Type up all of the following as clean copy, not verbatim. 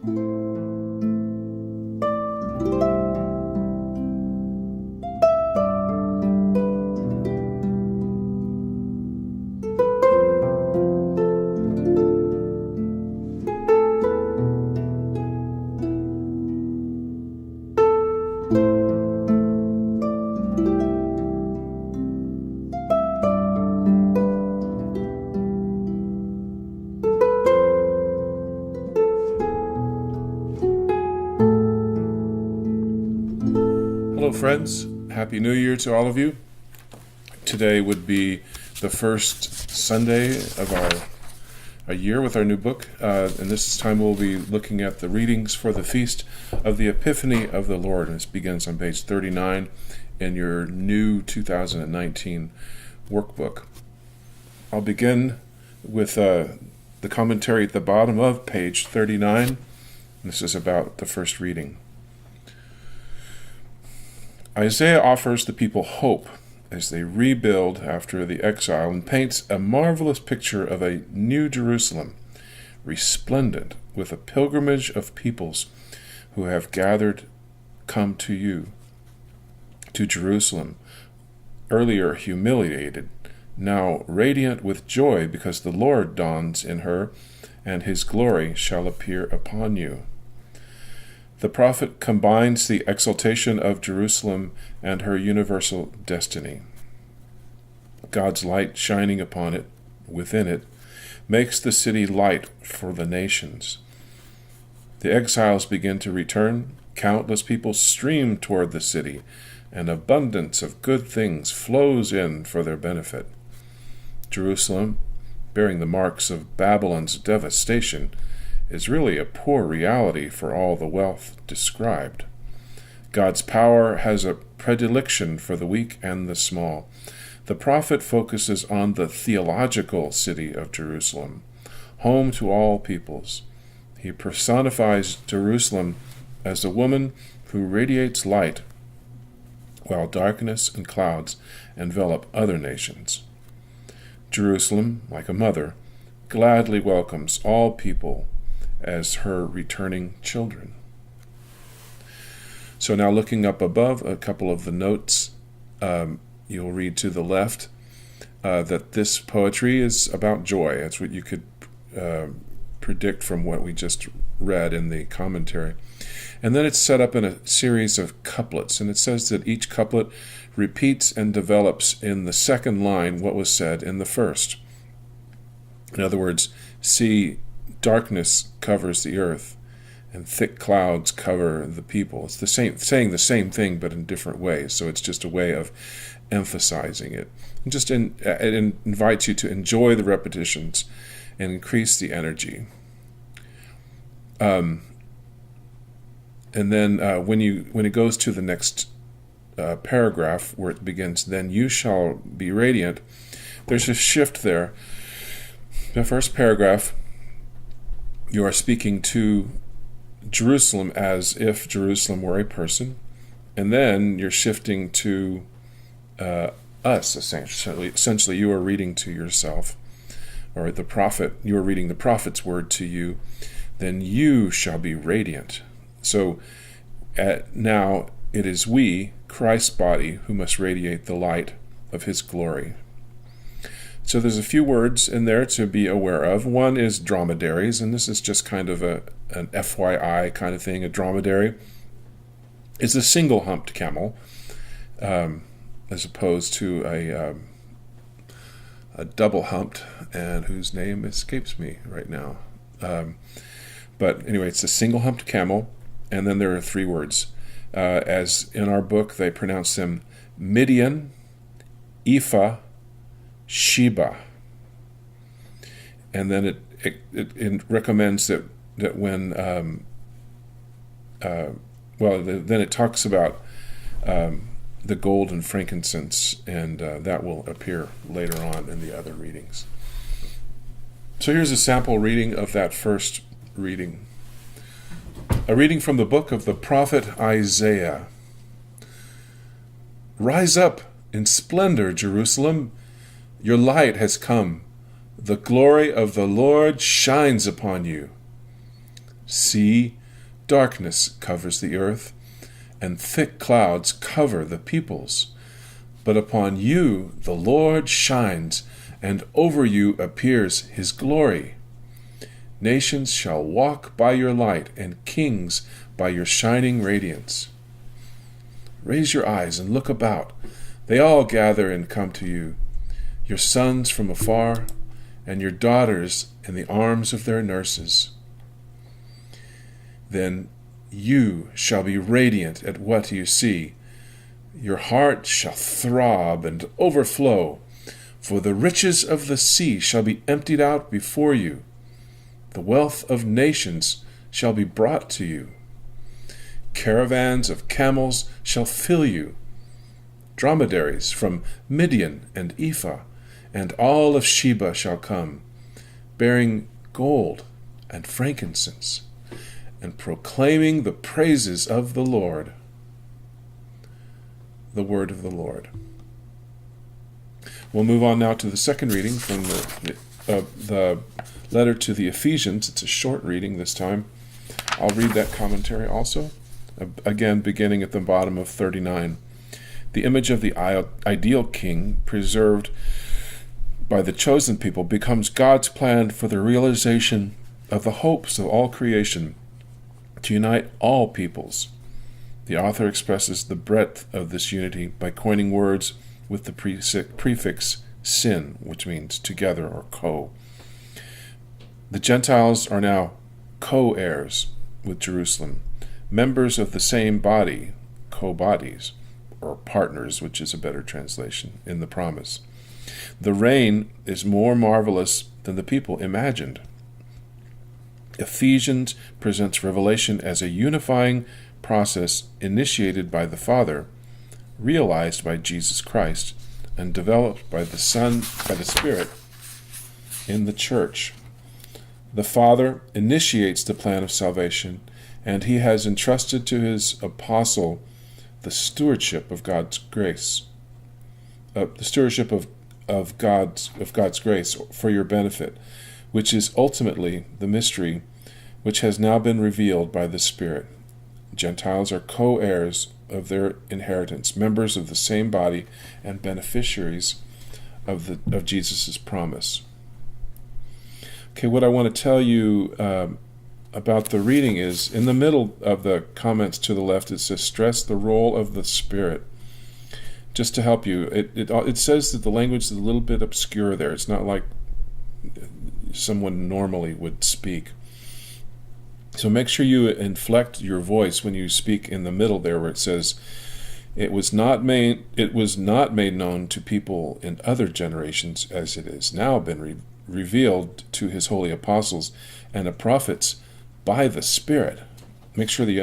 Hello friends, Happy New Year to all of you. Today would be the first Sunday of our year with our new book, and this time we'll be looking at the readings for the Feast of the Epiphany of the Lord, and this begins on page 39 in your new 2019 workbook. I'll begin with the commentary at the bottom of page 39. This is about the first reading. Isaiah offers the people hope as they rebuild after the exile and paints a marvelous picture of a new Jerusalem, resplendent with a pilgrimage of peoples who have come to you, to Jerusalem, earlier humiliated, now radiant with joy because the Lord dawns in her, and his glory shall appear upon you. The prophet combines the exaltation of Jerusalem and her universal destiny. God's light shining upon it, within it, makes the city light for the nations. The exiles begin to return, countless people stream toward the city, and abundance of good things flows in for their benefit. Jerusalem, bearing the marks of Babylon's devastation, is really a poor reality for all the wealth described. God's power has a predilection for the weak and the small. The prophet focuses on the theological city of Jerusalem, home to all peoples. He personifies Jerusalem as a woman who radiates light while darkness and clouds envelop other nations. Jerusalem, like a mother, gladly welcomes all people as her returning children. So now looking up above, a couple of the notes, you'll read to the left that this poetry is about joy. That's what you could predict from what we just read in the commentary. And then it's set up in a series of couplets, and it says that each couplet repeats and develops in the second line what was said in the first. In other words, see, darkness covers the earth, and thick clouds cover the people. It's the same, saying the same thing, but in different ways. So it's just a way of emphasizing it. It invites you to enjoy the repetitions and increase the energy. And then when it goes to the next paragraph where it begins, then you shall be radiant, there's a shift there. The first paragraph, you are speaking to Jerusalem as if Jerusalem were a person, and then you're shifting to us, essentially. Essentially, you are reading to yourself, or the prophet, you are reading the prophet's word to you, then you shall be radiant. So now it is we, Christ's body, who must radiate the light of his glory. So there's a few words in there to be aware of. One is dromedaries, and this is just kind of an FYI kind of thing. A dromedary is a single-humped camel, as opposed to a double-humped, and whose name escapes me right now. But anyway, it's a single-humped camel, and then there are three words. As in our book, they pronounce them Midian, Ephah, Sheba. And then it recommends that when then it talks about the gold and frankincense, and that will appear later on in the other readings. So here's a sample reading of that first reading. A reading from the book of the prophet Isaiah. Rise up in splendor, Jerusalem. Your light has come. The glory of the Lord shines upon you. See, darkness covers the earth, and thick clouds cover the peoples. But upon you the Lord shines, and over you appears his glory. Nations shall walk by your light, and kings by your shining radiance. Raise your eyes and look about. They all gather and come to you, your sons from afar, and your daughters in the arms of their nurses. Then you shall be radiant at what you see. Your heart shall throb and overflow, for the riches of the sea shall be emptied out before you. The wealth of nations shall be brought to you. Caravans of camels shall fill you. Dromedaries from Midian and Ephah, and all of Sheba shall come, bearing gold and frankincense, and proclaiming the praises of the Lord. The word of the Lord. We'll move on now to the second reading from the letter to the Ephesians. It's a short reading this time. I'll read that commentary also, again beginning at the bottom of 39. The image of the ideal king, preserved by the chosen people, becomes God's plan for the realization of the hopes of all creation, to unite all peoples. The author expresses the breadth of this unity by coining words with the prefix sin, which means together or co. The Gentiles are now co-heirs with Jerusalem, members of the same body, co-bodies, or partners, which is a better translation, in the promise. The reign is more marvelous than the people imagined. Ephesians presents Revelation as a unifying process initiated by the Father, realized by Jesus Christ, and developed by the Son, by the Spirit, in the church. The Father initiates the plan of salvation, and he has entrusted to his apostle the stewardship of God's grace, the stewardship of God's grace for your benefit, which is ultimately the mystery which has now been revealed by the Spirit. Gentiles are co-heirs of their inheritance, members of the same body, and beneficiaries of Jesus' promise. Okay, what I want to tell you about the reading is, in the middle of the comments to the left, it says, stress the role of the Spirit. Just to help you, it says that the language is a little bit obscure there. It's not like someone normally would speak. So make sure you inflect your voice when you speak in the middle there, where it says, it was not made known to people in other generations, as it has now been revealed to his holy apostles and the prophets by the Spirit. Make sure that you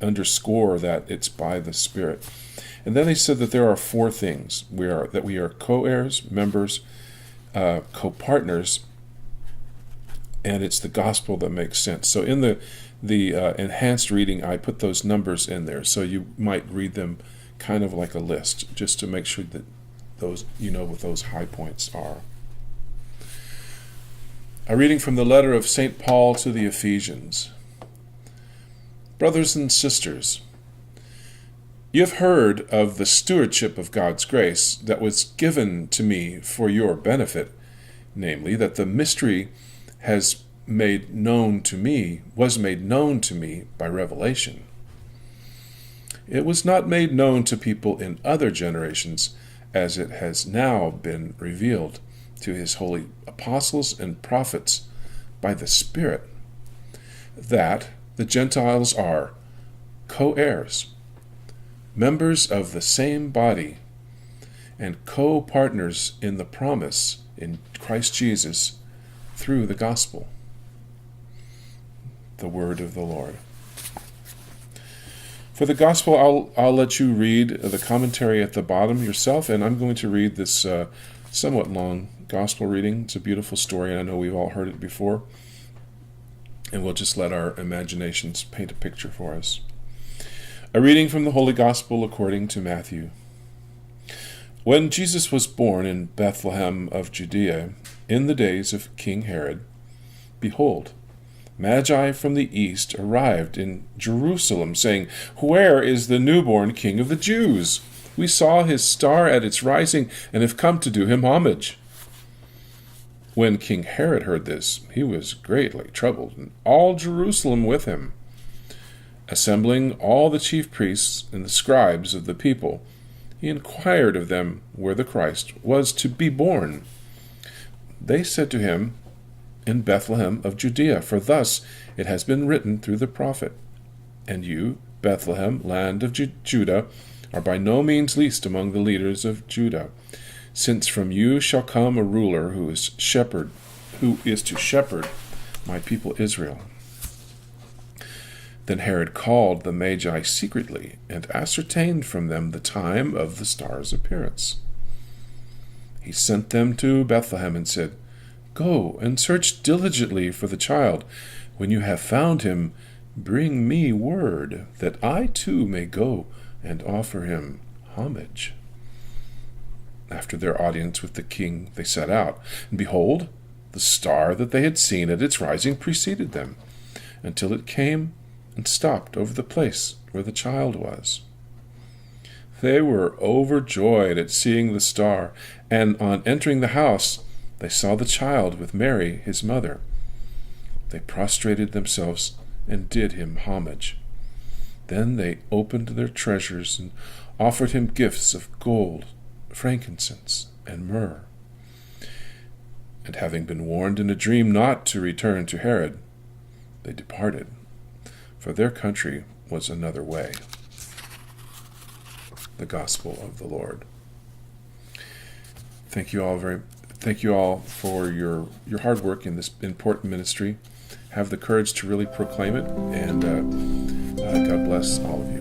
underscore that it's by the Spirit. And then they said that there are four things. We are co-heirs, members, co-partners, and it's the gospel that makes sense. So in the enhanced reading, I put those numbers in there, so you might read them kind of like a list, just to make sure that those, you know what those high points are. A reading from the letter of St. Paul to the Ephesians. Brothers and sisters, you have heard of the stewardship of God's grace that was given to me for your benefit, namely, that the mystery was made known to me by revelation. It was not made known to people in other generations, as it has now been revealed to his holy apostles and prophets by the Spirit, that the Gentiles are co-heirs, members of the same body, and co-partners in the promise in Christ Jesus through the gospel. The word of the Lord. For the gospel, I'll let you read the commentary at the bottom yourself, and I'm going to read this somewhat long gospel reading. It's a beautiful story, and I know we've all heard it before, and we'll just let our imaginations paint a picture for us. A reading from the Holy Gospel according to Matthew. When Jesus was born in Bethlehem of Judea, in the days of King Herod, behold, Magi from the east arrived in Jerusalem, saying, "Where is the newborn King of the Jews? We saw his star at its rising and have come to do him homage." When King Herod heard this, he was greatly troubled, and all Jerusalem with him. Assembling all the chief priests and the scribes of the people, he inquired of them where the Christ was to be born. They said to him, "In Bethlehem of Judea, for thus it has been written through the prophet. And you, Bethlehem, land of Judah, are by no means least among the leaders of Judah, since from you shall come a ruler who is to shepherd my people Israel." Then Herod called the Magi secretly and ascertained from them the time of the star's appearance. He sent them to Bethlehem and said, "Go and search diligently for the child. When you have found him, bring me word, that I too may go and offer him homage." After their audience with the king, they set out, and behold, the star that they had seen at its rising preceded them, until it came and stopped over the place where the child was. They were overjoyed at seeing the star, and on entering the house, they saw the child with Mary, his mother. They prostrated themselves and did him homage. Then they opened their treasures and offered him gifts of gold, frankincense, and myrrh. And having been warned in a dream not to return to Herod, they departed, for their country was another way. The Gospel of the Lord. Thank you all for your hard work in this important ministry. Have the courage to really proclaim it, and God bless all of you.